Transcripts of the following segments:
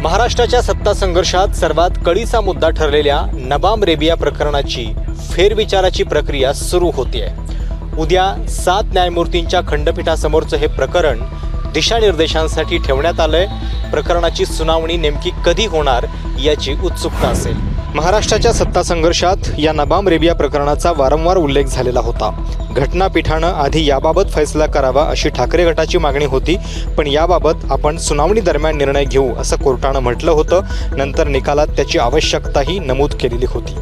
महाराष्ट्राच्या सत्ता संघर्षात सर्वात कळीचा मुद्दा ठरलेल्या नबाम रेबिया प्रकरणाची फेरविचाराची प्रक्रिया सुरू होतीये। उद्या 7 न्यायमूर्तींच्या खंडपीठासमोरचं हे प्रकरण दिशानिर्देशांसाठी ठेवण्यात आलंय। प्रकरणाची सुनावणी नेमकी कधी होणार याची उत्सुकता असेल। महाराष्ट्राच्या सत्ता संघर्षात या नबाम रेबिया प्रकरणाचा वारंवार उल्लेख झालेला होता। घटनापीठानं आधी याबाबत फैसला करावा अशी ठाकरे गटाची मागणी होती, पण याबाबत आपण सुनावणी दरम्यान निर्णय घेऊ असं कोर्टानं म्हटलं होतं। नंतर निकालात त्याची आवश्यकताही नमूद केलेली होती।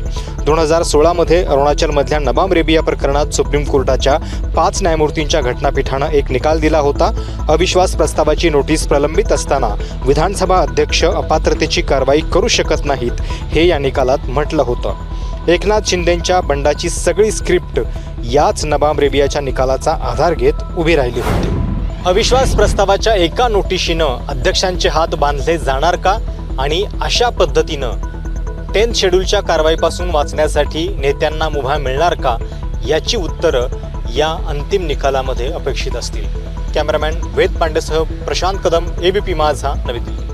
2016 अरुणाचलमधल्या नबाम रेबिया प्रकरणात सुप्रीम कोर्टाच्या 5 न्यायमूर्तींच्या घटनापीठानं एक निकाल दिला होता। अविश्वास प्रस्तावाची नोटीस प्रलंबित असताना विधानसभा अध्यक्ष अपात्रतेची कारवाई करू शकत नाहीत, हे या निकालात म्हटलं होतं। एकनाथ शिंदेंच्या बंडाची सगळी स्क्रिप्ट याच नबाम रेबियाच्या निकालाचा आधार घेत उभी राहिली होती। अविश्वास प्रस्तावाच्या एका नोटिशीनं अध्यक्षांचे हात बांधले जाणार का आणि अशा पद्धतीनं 10th शेड्यूलच्या कारवाईपासून वाचण्यासाठी नेत्यांना मुभा मिळणार का याची उत्तरं या अंतिम निकालामध्ये अपेक्षित असतील। कॅमेरामॅन वेद पांडेसह प्रशांत कदम, एबीपी माझा, नवी दिल्ली।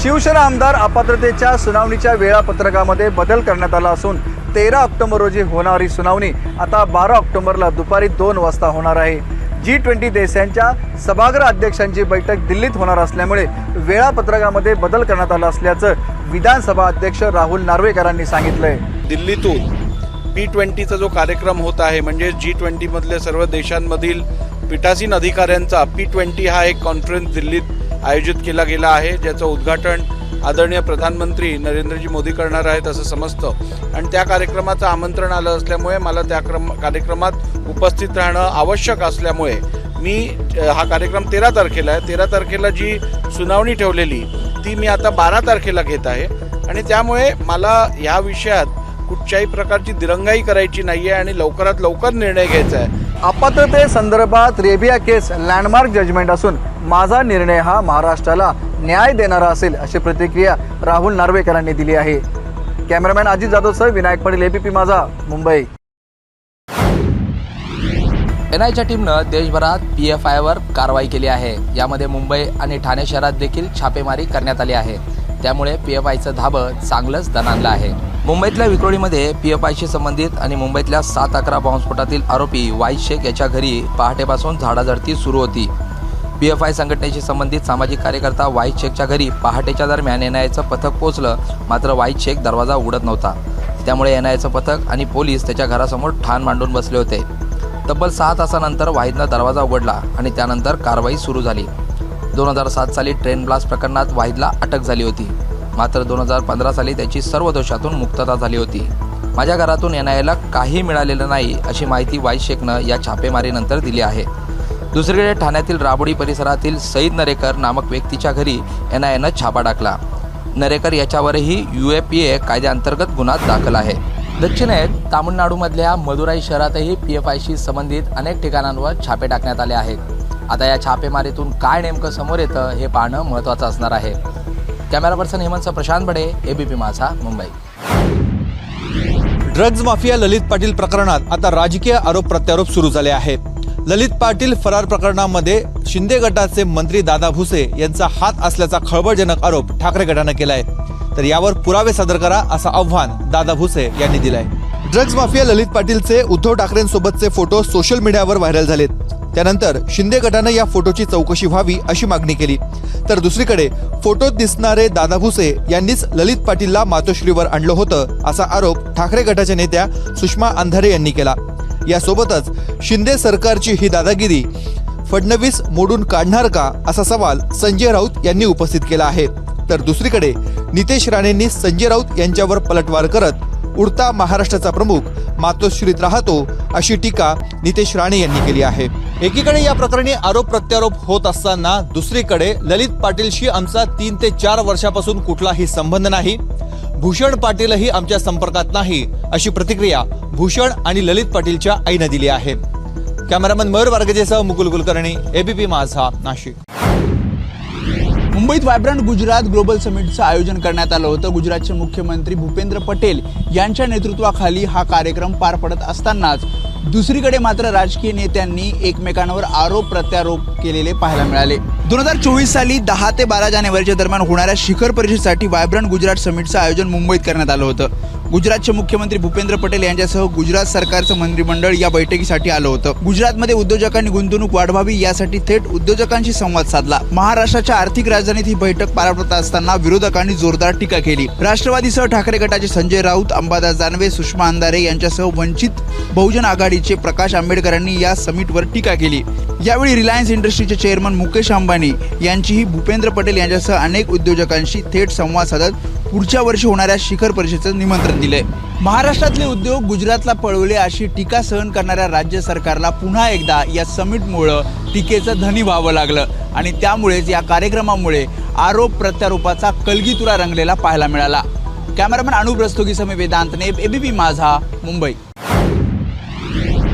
शिवसेना आमदार अपात्रतेच्या सुनावणीच्या वेळापत्रकामध्ये बदल करण्यात आला असून 13 ऑक्टोबर रोजी होणारी सुनावणी आता 12 ऑक्टोबरला दुपारी 2 वाजता होणार आहे। G20 देशांच्या सभागृह अध्यक्षांची बैठक दिल्लीत होणार असल्यामुळे वेळापत्रकामध्ये बदल करण्यात आला असल्याचं विधानसभा अध्यक्ष राहुल नार्वेकरांनी सांगितलंय। दिल्लीतून P20चा जो कार्यक्रम होत आहे, म्हणजे G20 मधले सर्व देशांमधील पीठासीन अधिकाऱ्यांचा P20 हा एक कॉन्फरन्स दिल्लीत आयोजित केला गेला आहे, ज्याचं उद्घाटन आदरणीय प्रधानमंत्री नरेंद्रजी मोदी करणार आहेत असं समजतं। आणि त्या कार्यक्रमाचं आमंत्रण आलं असल्यामुळे मला त्या कार्यक्रमात उपस्थित राहणं आवश्यक असल्यामुळे मी हा कार्यक्रम 13 तारखेला आहे, 13 तारखेला जी सुनावणी ठेवलेली ती मी आता 12 तारखेला घेत आहे। आणि त्यामुळे मला ह्या विषयात कुठच्याही प्रकारची दिरंगाई करायची नाही आहे आणि लवकरात लवकर निर्णय घ्यायचा आहे। अपात्रते संदर्भात रेबिया केस लँडमार्क जजमेंट असून माझा निर्णय हा महाराष्ट्राला न्याय देणारा असेल अशी प्रतिक्रिया राहुल नार्वेकरांनी दिली आहे। कॅमेरामॅन अजित जाधवसह विनायक पाटील, एबीपी माझा, मुंबई। एनआयच्या टीमनं देशभरात PFIवर कारवाई केली आहे। यामध्ये मुंबई आणि ठाणे शहरात देखील छापेमारी करण्यात आली आहे। त्यामुळे PFIचं धाबं चांगलंच दणाणलं आहे। मुंबईतल्या विक्रोळीमध्ये PFIशी संबंधित आणि मुंबईतल्या 7/11 बॉम्बस्फोटातील आरोपी वाईद शेख याच्या घरी पहाटेपासून झाडाझडती सुरू होती। PFI संघटनेशी संबंधित सामाजिक कार्यकर्ता वाईद शेखच्या घरी पहाटेच्या दरम्यान NIAचं पथक पोहोचलं, मात्र वाईद शेख दरवाजा उघडत नव्हता। त्यामुळे NIAचं पथक आणि पोलीस त्याच्या घरासमोर ठाण मांडून बसले होते। तब्बल 6 तासानंतर वाईदनं दरवाजा उघडला आणि त्यानंतर कारवाई सुरू झाली। 2007 साली ट्रेन ब्लास्ट प्रकरणात वाईदला अटक झाली होती, मात्र 2015 साली त्याची सर्व दोषातून मुक्तता झाली होती। माझ्या घरातून NIAला काही मिळालेलं नाही अशी माहिती वाईद शेखनं या छापेमारीनंतर दिली आहे। दुसरीकडे ठाण्यातील राबोडी परिसरातील सईद नरेकर नामक व्यक्तीच्या घरी NIAनं छापा टाकला। नरेकर याच्यावरही UAPA कायद्याअंतर्गत गुन्हा दाखल आहे। दक्षिणेत तामिळनाडूमधल्या मदुराई शहरातही PFIशी संबंधित अनेक ठिकाणांवर छापे टाकण्यात आले आहेत। आता या छापेमारीतून काय नेमकं समोर येतं हे पाहणं महत्त्वाचं असणार आहे। कॅमेरा पर्सन हेमंतसह प्रशांत बडे, एबीपी माझा, मुंबई। ड्रग्ज माफिया ललित पाटील प्रकरणात आता राजकीय आरोप प्रत्यारोप सुरू झाले आहेत। ललित पाटील फरार प्रकरणामध्ये शिंदे गटाचे मंत्री दादा भुसे यांचा हात असल्याचा खळबळजनक आरोप ठाकरे गटानं केलाय, तर यावर पुरावे सादर करा असं आव्हान दादा भुसे यांनी दिलंय। ड्रग्ज माफिया ललित पाटीलचे उद्धव ठाकरेंसोबतचे फोटो सोशल मीडियावर व्हायरल झालेत। त्यानंतर शिंदे गटानं या फोटोची चौकशी व्हावी अशी मागणी केली, तर दुसरीकडे फोटोत दिसणारे दादा भुसे यांनीच ललित पाटीलला मातोश्रीवर आणलं होतं असा आरोप ठाकरे गटाच्या नेत्या सुषमा अंधारे यांनी केला। यासोबतच शिंदे सरकारची ही दादागिरी फडणवीस मोडून काढणार का असा सवाल संजय राऊत यांनी उपस्थित केला आहे। तर दुसरीकडे नितेश राणेंनी संजय राऊत यांच्यावर पलटवार करत उडता महाराष्ट्राचा प्रमुख मातोश्रीत राहतो अशी टीका नितेश राणे यांनी केली आहे। एकीकडे या प्रकरणी आरोप प्रत्यारोप होत असताना दुसरीकडे ललित पाटीलशी आमचा 3 ते 4 वर्षापासून कुठलाही संबंध नाही, भूषण पाटीलही आमच्या संपर्कात नाही अशी प्रतिक्रिया भूषण आणि ललित पाटीलच्या आईने दिली आहे। कॅमेरामन मयूर वारगजेसह मुकुल कुलकर्णी, एबीपी माझा, नाशिक। मुंबईत व्हायब्रंट गुजरात ग्लोबल समिटचं आयोजन करण्यात आलं होतं। गुजरातचे मुख्यमंत्री भूपेंद्र पटेल यांच्या नेतृत्वाखाली हा कार्यक्रम पार पडत असतानाच दुसरीकडे मात्र राजकीय नेत्यांनी एकमेकांवर आरोप प्रत्यारोप केलेले पाहायला मिळाले. 2024 साली 10 ते 12 जानेवारीच्या दरम्यान होणाऱ्या शिखर परिषदेसाठी व्हायब्रंट गुजरात समिटचं आयोजन मुंबईत करण्यात आलं होतं. गुजरातचे मुख्यमंत्री भूपेंद्र पटेल यांच्यासह गुजरात सरकारचं मंत्रिमंडळ या बैठकीसाठी आलं होतं. गुजरातमध्ये उद्योजकांनी गुंतवणूक वाढवावी यासाठी थेट उद्योजकांशी संवाद साधला. महाराष्ट्राच्या आर्थिक राजधानीत ही बैठक पार पडत असताना विरोधकांनी जोरदार टीका केली. राष्ट्रवादीसह ठाकरे गटाचे संजय राऊत, अंबादास दानवे, सुषमा अंधारे यांच्यासह वंचित बहुजन आघाडीचे प्रकाश आंबेडकरांनी या समिटवर टीका केली. यावेळी रिलायन्स इंडस्ट्रीचे चेअरमन मुकेश अंबानी यांचीही भूपेंद्र पटेल यांच्यासह अनेक उद्योजकांशी थेट संवाद साधत पुढच्या वर्षी होणाऱ्या शिखर परिषदेचं निमंत्रण दिलंय. महाराष्ट्रातले उद्योग गुजरातला पळवले अशी टीका सहन करणाऱ्या राज्य सरकारला पुन्हा एकदा या समिटमुळं टीकेचं धनी व्हावं लागलं आणि त्यामुळेच या कार्यक्रमामुळे आरोप प्रत्यारोपाचा कलगीतुरा रंगलेला पाहायला मिळाला. कॅमेरामॅन अनुप रस्तोगीसह वेदांतने, एबीपी माझा, मुंबई.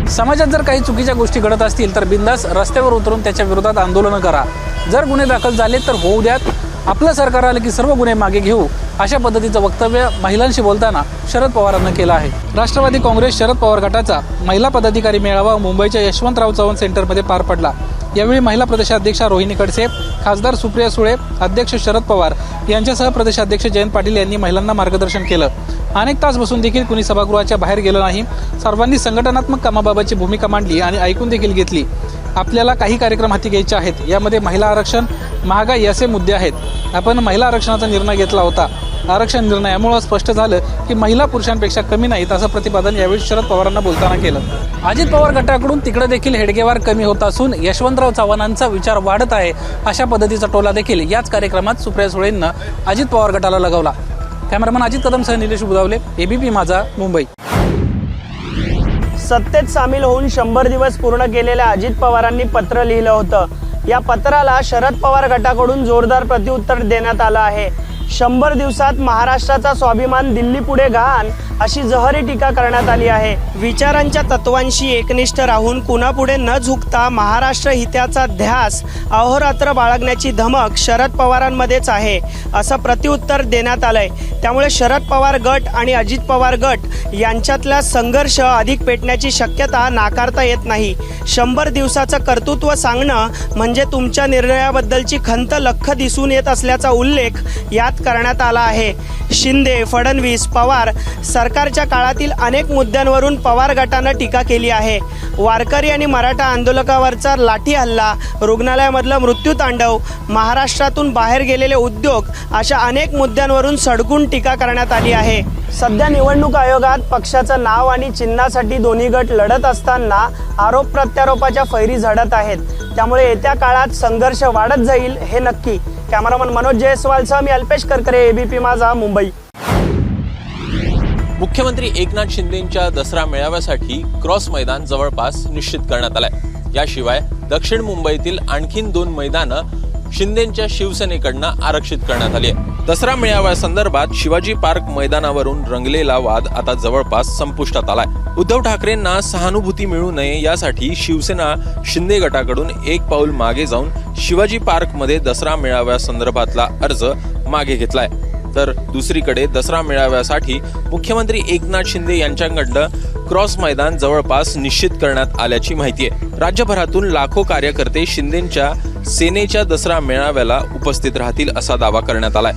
समाजात जर काही चुकीच्या गोष्टी घडत असतील तर बिंदास रस्त्यावर उतरून त्याच्या विरोधात आंदोलनं करा. जर गुन्हे दाखल झाले तर होऊ द्यात. आपलं सरकार आलं की सर्व गुन्हे मागे घेऊ, अशा पद्धतीचं वक्तव्य महिलांशी बोलताना शरद पवारांनी केलं आहे. राष्ट्रवादी काँग्रेस शरद पवार गटाचा महिला पदाधिकारी मेळावा मुंबईच्या यशवंतराव चव्हाण सेंटरमध्ये पार पडला. यावेळी महिला प्रदेशाध्यक्षा रोहिणी खडसे, खासदार सुप्रिया सुळे, अध्यक्ष शरद पवार यांच्यासह प्रदेशाध्यक्ष जयंत पाटील यांनी महिलांना मार्गदर्शन केलं. अनेक तास बसून देखील कुणी सभागृहाच्या बाहेर गेलं नाही. सर्वांनी संघटनात्मक कामाबाबतची भूमिका मांडली आणि ऐकून देखील घेतली. आपल्याला काही कार्यक्रम हाती घ्यायचे आहेत. यामध्ये महिला आरक्षण, महागाई असे मुद्दे आहेत. आपण महिला आरक्षणाचा निर्णय घेतला होता. आरक्षण निर्णयामुळे स्पष्ट झालं की महिला पुरुषांपेक्षा कमी नाहीत, असं प्रतिपादन यावेळी शरद पवारांना बोलताना केलं. अजित पवार गटाकडून तिकडे देखील हेडगेवार कमी होत असून यशवंतराव चव्हाणांचा विचार वाढत आहे, अशा पद्धतीचा टोला देखील याच कार्यक्रमात सुप्रिया सुळेंना अजित पवार गटाला लगावला. कॅमेरामन अजित कदमसह निलेश बुधावले, एबीपी माझा, मुंबई. सत्तेत सामील होऊन 100 दिवस पूर्ण केलेल्या अजित पवारांनी पत्र लिहिलं होतं. या पत्राला शरद पवार गटाकडून जोरदार प्रत्युत्तर देण्यात आलं आहे. 100 दिवसात महाराष्ट्राचा स्वाभिमान दिल्ली पुढे घाण अशी जहरी टीका करण्यात आली आहे. विचारांच्या तत्वांशी एकनिष्ठ राहून कुणापुढे न झुकता महाराष्ट्र हिताचा ध्यास अहोरात्र बाळगण्याची धमक शरद पवारांमध्येच आहे, असं प्रत्युत्तर देण्यात आलंय. त्यामुळे शरद पवार गट आणि अजित पवार गट यांच्यातला संघर्ष अधिक पेटण्याची शक्यता नाकारता येत नाही. 100 दिवसाचं कर्तृत्व सांगणं म्हणजे तुमच्या निर्णयाबद्दलची खंत लख्ख दिसून येत असल्याचा उल्लेख यात करण्यात आला आहे. शिंदे, फडणवीस, पवार सरकारच्या काळातील अनेक मुद्द्यांवरून पवार गटानं टीका केली आहे. वारकरी आणि मराठा आंदोलकावरचा लाठी हल्ला, रुग्णालयामधलं मृत्यूतांडव, महाराष्ट्रातून बाहेर गेलेले उद्योग अशा अनेक मुद्द्यांवरून सडकून टीका करण्यात आली आहे. सध्या निवडणूक आयोगात पक्षाचं नाव आणि चिन्हासाठी दोन्ही गट लढत असताना आरोप प्रत्यारोपाच्या फैरी झडत आहेत. त्यामुळे येत्या काळात संघर्ष वाढत जाईल हे नक्की. कॅमेरामन मनोज जयस्वालसह मी अल्पेश करकरे, एबीपी माझा, मुंबई. मुख्यमंत्री एकनाथ शिंदेंच्या दसरा मेळाव्यासाठी क्रॉस मैदान जवळपास निश्चित करण्यात आलंय. याशिवाय दक्षिण मुंबईतील आणखीन 2 मैदानं शिंदेंच्या शिवसेनेकडनं आरक्षित करण्यात आली आहे. दसरा मेळाव्यासंदर्भात शिवाजी पार्क मैदानावरून रंगलेला वाद आता जवळपास संपुष्टात आलाय. उद्धव ठाकरेंना सहानुभूती मिळू नये यासाठी शिवसेना शिंदे गटाकडून एक पाऊल मागे जाऊन शिवाजी पार्कमध्ये दसरा मेळाव्यासंदर्भातला अर्ज मागे घेतलाय. तर दुसरीकडे दसरा मेळाव्यासाठी मुख्यमंत्री एकनाथ शिंदे यांच्याकडनं क्रॉस मैदान जवळपास निश्चित करण्यात आल्याची माहिती आहे. राज्यभरातून लाखो कार्यकर्ते शिंदेंच्या सेनेच्या दसरा मेळाव्याला उपस्थित राहतील असा दावा करण्यात आलाय.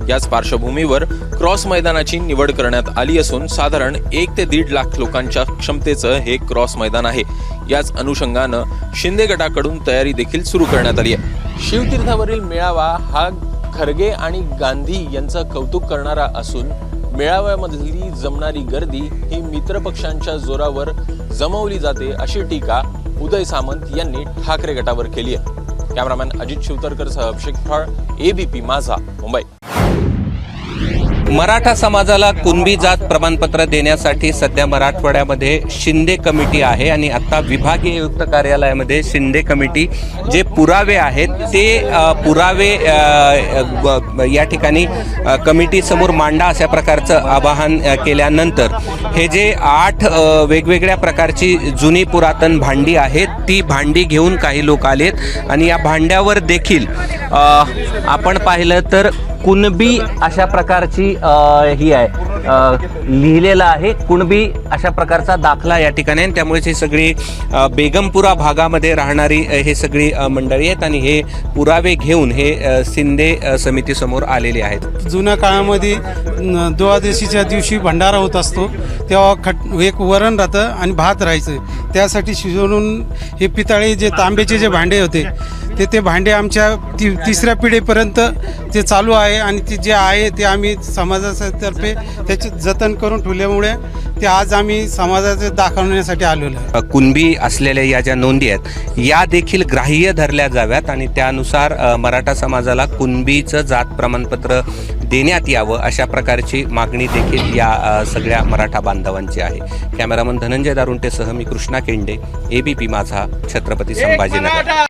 याच पार्श्वभूमीवर क्रॉस मैदानाची निवड करण्यात आली असून साधारण 1 ते 1.5 लाख लोकांच्या क्षमतेचं हे क्रॉस मैदान आहे. याच अनुषंगानं शिंदे गटाकडून तयारी देखील सुरू करण्यात आली आहे. शिवतीर्थावरील मेळावा हा खरगे आणि गांधी यांचं कौतुक करणारा असून मेळाव्यामधली जमणारी गर्दी ही मित्रपक्षांच्या जोरावर जमवली जाते अशी टीका उदय सामंत यांनी ठाकरे गटावर केली आहे. कॅमेरामॅन अजित शिवतरकरसह अभिषेक फळ, एबीपी माझा, मुंबई. मराठा समाजाला कुणबी जात प्रमाणपत्र देण्यासाठी सध्या मराठवाड्यामध्ये शिंदे कमिटी आहे आणि आता विभागीय आयुक्त कार्यालयामध्ये शिंदे कमिटी जे पुरावे आहेत ते पुरावे या ठिकाणी कमिटी समोर मांडा अशा प्रकारचं आवाहन केल्यानंतर हे जे 8 वेगवेगळ्या प्रकारची जुनी पुरातन भांडी आहेत ती भांडी घेऊन काही लोक आलेत आणि या भांड्यावर देखील आपण पाहिलं तर कुणबी अशा प्रकारची ही आहे लिहिलेला आहे. कुणबी अशा प्रकारचा दाखला या ठिकाणी आहे. त्यामुळेच ही सगळी बेगमपुरा भागामध्ये राहणारी हे सगळी मंडळी आहेत आणि हे पुरावे घेऊन हे शिंदे समितीसमोर आलेले आहेत. जुन्या काळामध्ये द्वादशीच्या दिवशी भंडारा होत असतो, तेव्हा एक वरण राहतं आणि भात राहायचं. त्यासाठी शिजवून हे पितळे जे तांब्याचे जे भांडे होते ते भांडे आमच्या तिसऱ्या पिढीपर्यंत ते चालू आहे आणि ते जे आहे ते आम्ही समाजातर्फे त्याचे जतन करून ठेवल्यामुळे ते आज आम्ही समाजाचे दाखवण्यासाठी आलेलो आहे. कुणबी असलेल्या या ज्या नोंदी आहेत या देखील ग्राह्य धरल्या जाव्यात आणि त्यानुसार मराठा समाजाला कुणबीचं जात प्रमाणपत्र देण्यात यावं अशा प्रकारची मागणी देखील या सगळ्या मराठा बांधवांची आहे. कॅमेरामन धनंजय दारुंटेसह मी कृष्णा केंडे, ABP माझा, छत्रपती संभाजीनगर.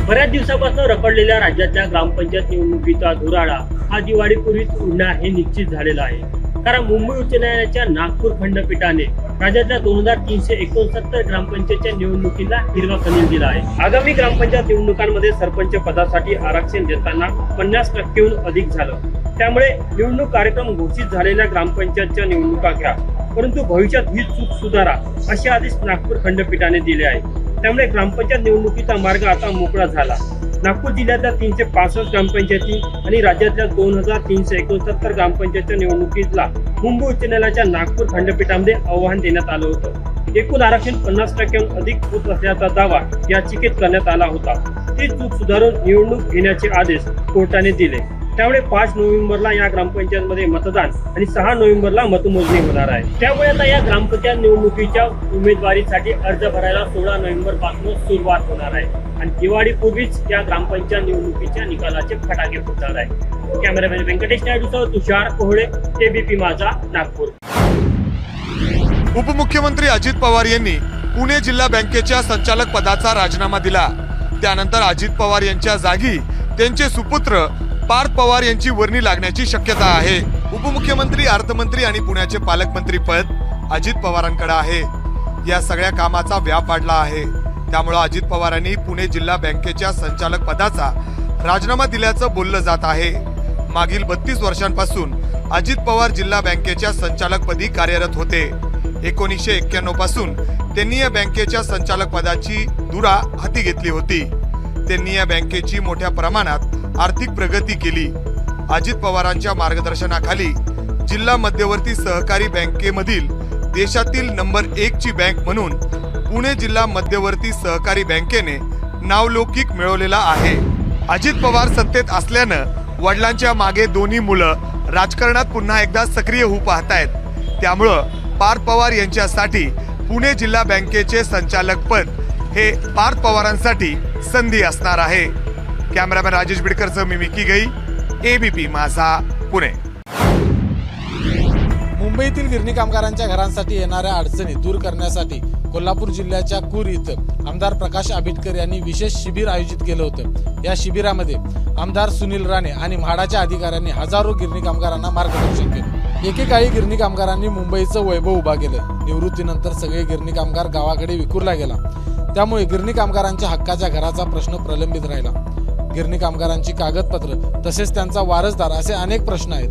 बऱ्याच दिवसापासून रखडलेल्या राज्याच्या ग्रामपंचायत निवडणुकीचा धुराळा हा दिवाळीपूर्वीच उडणार हे निश्चित झालेलं आहे. कारण मुंबई उच्च न्यायालयाच्या नागपूर खंडपीठाने राज्यातल्या 2369 ग्रामपंचायतच्या निवडणुकीला हिरवा कंदील दिला आहे. आगामी ग्रामपंचायत निवडणुकांमध्ये सरपंच पदासाठी आरक्षण देताना 50%हून अधिक झालं. त्यामुळे निवडणूक कार्यक्रम घोषित झालेल्या ग्रामपंचायतच्या निवडणुका घ्या, परंतु भविष्यात ही चूक सुधारा असे आदेश नागपूर खंडपीठाने दिले आहे. त्यामुळे ग्रामपंचायत निवडणुकीचा मार्ग आता मोकळा झाला. नागपूर जिल्ह्यातल्या 365 ग्रामपंचायती आणि राज्यातल्या 2369 ग्रामपंचायतच्या निवडणुकीला मुंबई उच्च न्यायालयाच्या नागपूर खंडपीठामध्ये आव्हान देण्यात आलं होतं. एकूण आरक्षण 50%हून अधिक होत असल्याचा दावा याचिकेत करण्यात आला होता. ती चूक सुधारून निवडणूक घेण्याचे आदेश कोर्टाने दिले. त्यामुळे 5 नोव्हेंबरला या ग्रामपंचायतमध्ये मतदान आणि 6 नोव्हेंबरला मतमोजणी होणार आहे. त्यामुळे आता या ग्रामपंचायत निवडणुकीच्या उमेदवारीसाठी अर्ज भरायला 16 नोव्हेंबर पासून सुरुवात होणार आहे आणि दिवाळीपूर्वीच या ग्रामपंचायत निवडणुकीच्या निकालाचे फटाके फुटणार आहे. कॅमेरामॅन व्यंकटेश नायडूसह तुषार कोहळे, ABP माझा, नागपूर. उपमुख्यमंत्री अजित पवार यांनी पुणे जिल्हा बँकेच्या संचालक पदाचा राजीनामा दिला. त्यानंतर अजित पवार यांच्या जागी त्यांचे सुपुत्र पार्थ पवार यांची वर्णी लागण्याची शक्यता आहे. उपमुख्यमंत्री, अर्थमंत्री आणि पुण्याचे पालकमंत्री पद अजित पवारांकडे आहे. या सगळ्या कामाचा व्याप वाढला आहे. त्यामुळे अजित पवारांनी पुणे जिल्हा बँकेच्या संचालक पदाचा राजीनामा दिल्याचं बोललं जात आहे. मागील 32 वर्षांपासून अजित पवार जिल्हा बँकेच्या संचालकपदी कार्यरत होते. 1991 पासून त्यांनी या बँकेच्या संचालक पदाची धुरा हाती घेतली होती. त्यांनी या बँकेची मोठ्या प्रमाणात आर्थिक प्रगती केली. अजित पवारांच्या मार्गदर्शनाखाली जिल्हा मध्यवर्ती सहकारी बँकेमधील देशातील नंबर 1 ची बँक म्हणून पुणे जिल्हा मध्यवर्ती सहकारी बँकेने नावलौकिक मिळवलेला आहे. अजित पवार सत्तेत असल्यानं वडिलांच्या मागे दोन्ही मुलं राजकारणात पुन्हा एकदा सक्रिय होऊ पाहतायत. त्यामुळं पार्थ पवार यांच्यासाठी पुणे जिल्हा बँकेचे संचालक पद हे पार्थ पवारांसाठी संधी असणार आहे. कॅमेरामॅन राजेश बिडकरसह मी मिकी गई, ABP माझा, पुणे. मुंबईतील गिरणी कामगारांच्या घरांसाठी येणाऱ्या अडचणी दूर करण्यासाठी कोल्हापूर जिल्ह्याच्या कूर इथं आमदार प्रकाश आंबेडकर यांनी विशेष शिबिर आयोजित केलं होतं. या शिबिरामध्ये आमदार सुनील राणे आणि म्हाडाच्या अधिकाऱ्यांनी हजारो गिरणी कामगारांना मार्गदर्शन केलं. एकेकाळी गिरणी कामगारांनी मुंबईचं वैभव उभा केलं. निवृत्तीनंतर सगळे गिरणी कामगार गावाकडे विखुरला गेला. त्यामुळे गिरणी कामगारांच्या हक्काच्या घराचा प्रश्न प्रलंबित राहिला. गिरणी कामगारांची कागदपत्र तसेच त्यांचा वारसदार असे अनेक प्रश्न आहेत.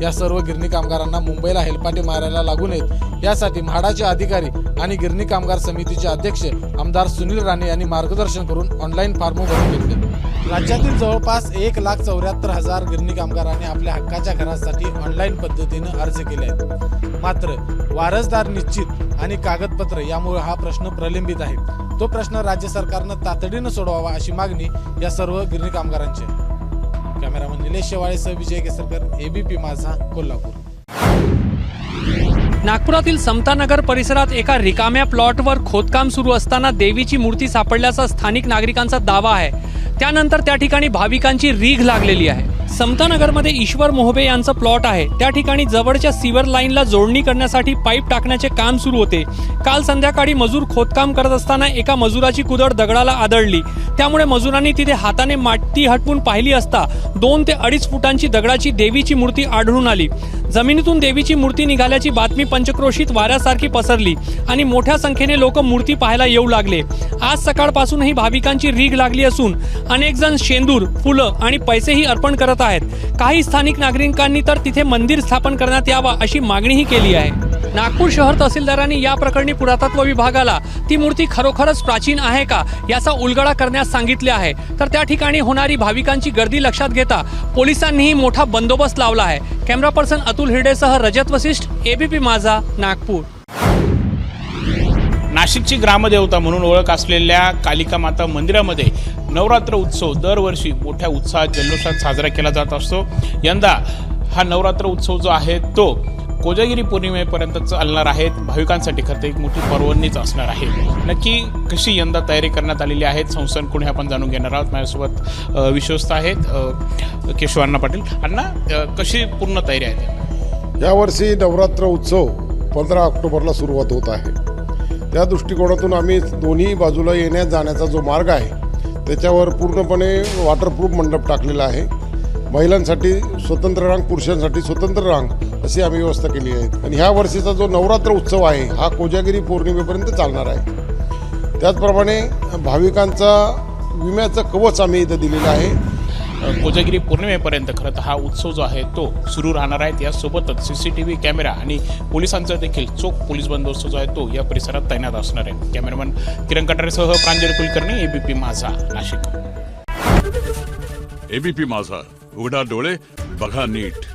या सर्व गिरणी कामगारांना मुंबईला हेलपाटे मारायला लागू नयेत यासाठी म्हाडाचे अधिकारी आणि गिरणी कामगार समितीचे अध्यक्ष आमदार सुनील राणे यांनी मार्गदर्शन करून ऑनलाईन फॉर्म भरून घेतले. राज्यातील जवळपास 1,74,000 गिरणी कामगारांनी आपल्या हक्काच्या घरासाठी ऑनलाईन पद्धतीने अर्ज केले आहेत. मात्र वारसदार निश्चित आणि कागदपत्र यामुळे हा प्रश्न प्रलंबित आहे. तो प्रश्न राज्य सरकारनं तातडीनं सोडवावा अशी मागणी या सर्व गिरणी कामगारांची आहे. कॅमेरामन निलेश शेवाळेसह विजय केसरकर, ABP माझा, कोल्हापूर. नागपुरातील समतानगर परिसरात एका रिकाम्या प्लॉटवर खोदकाम सुरू असताना देवीची मूर्ती सापडल्याचा स्थानिक नागरिकांचा दावा आहे. त्यानंतर त्या ठिकाणी भाविकांची रीघ लागलेली आहे. समतानगरमध्ये ईश्वर मोहबे यांचं प्लॉट आहे. त्या ठिकाणी जवळच्या सीवर लाईनला जोडणी करण्यासाठी पाईप टाकण्याचे काम सुरू होते. काल संध्याकाळी मजूर खोदकाम करत असताना एका मजुराची कुदळ दगडाला आदळली. त्यामुळे मजुरांनी तिथे हाताने माती हटवून पाहिली असता 2 ते 2.5 फुटांची दगडाची देवीची मूर्ती आढळून आली. जमिनीतून देवीची मूर्ती निघाल्याची बातमी पंचक्रोशीत वाऱ्यासारखी पसरली आणि मोठ्या संख्येने लोक मूर्ती पाहायला येऊ लागले. आज सकाळपासूनही भाविकांची रीघ लागली असून अनेक जण शेंदूर, फुलं आणि पैसेही अर्पण करत आहेत. काही स्थानिक नागरिकांनी तर तिथे मंदिर स्थापन करण्यात यावं अशी मागणीही केली आहे. नागपूर शहर तहसीलदारांनी या प्रकरणी पुरातत्व विभागाला ती मूर्ती खरोखरच प्राचीन आहे का याचा उलगडा करण्यास सांगितले आहे. तर त्या ठिकाणी होणारी भाविकांची गर्दी लक्षात घेता पोलिसांनीही मोठा बंदोबस्त लावला आहे. कॅमेरा पर्सन अतुल हिरडेसह रजत वशिष्ठ, एबीपी माझा, नागपूर. नाशिकची ग्रामदेवता म्हणून ओळख असलेल्या कालिका माता मंदिरामध्ये नवरात्र उत्सव दरवर्षी मोठ्या उत्साहात जल्लोषात साजरा केला जात असतो. यंदा हा नवरात्र उत्सव जो आहे तो कोजागिरी पौर्णिमेपर्यंत चालणार आहे. भाविकांसाठी खरं तर एक मोठी पर्वणीच असणार आहे. नक्की कशी यंदा तयारी करण्यात आलेली आहे संस्थान कोणी आपण जाणून घेणार आहोत. माझ्यासोबत विश्वस्त आहेत केशव अण्णा पाटील. अण्णा, कशी पूर्ण तयारी आहे? यावर्षी नवरात्र उत्सव 15 ऑक्टोबरला सुरुवात होत आहे. त्या दृष्टिकोनातून आम्ही दोन्ही बाजूला येण्या जाण्याचा जो मार्ग आहे त्याच्यावर पूर्णपणे वॉटरप्रूफ मंडप टाकलेला आहे. महिलांसाठी स्वतंत्र रांग, पुरुषांसाठी स्वतंत्र रांग अशी आम्ही व्यवस्था केली आहे. आणि ह्या वर्षीचा जो नवरात्र उत्सव आहे हा कोजागिरी पौर्णिमेपर्यंत चालणार आहे. त्याचप्रमाणे भाविकांचा विम्याचं कवच आम्ही इथं दिलेलं आहे. कोजागिरी पौर्णिमेपर्यंत खरं तर हा उत्सव जो आहे तो सुरू राहणार आहे. यासोबतच CCTV कॅमेरा आणि पोलिसांचा देखील चोख पोलीस बंदोबस्त जो आहे तो या परिसरात तैनात असणार आहे. कॅमेरामन किरण कटारेसह प्रांजल कुलकर्णी, एबीपी माझा, नाशिक. एबीपी माझा, उघडा डोळे बघा नीट.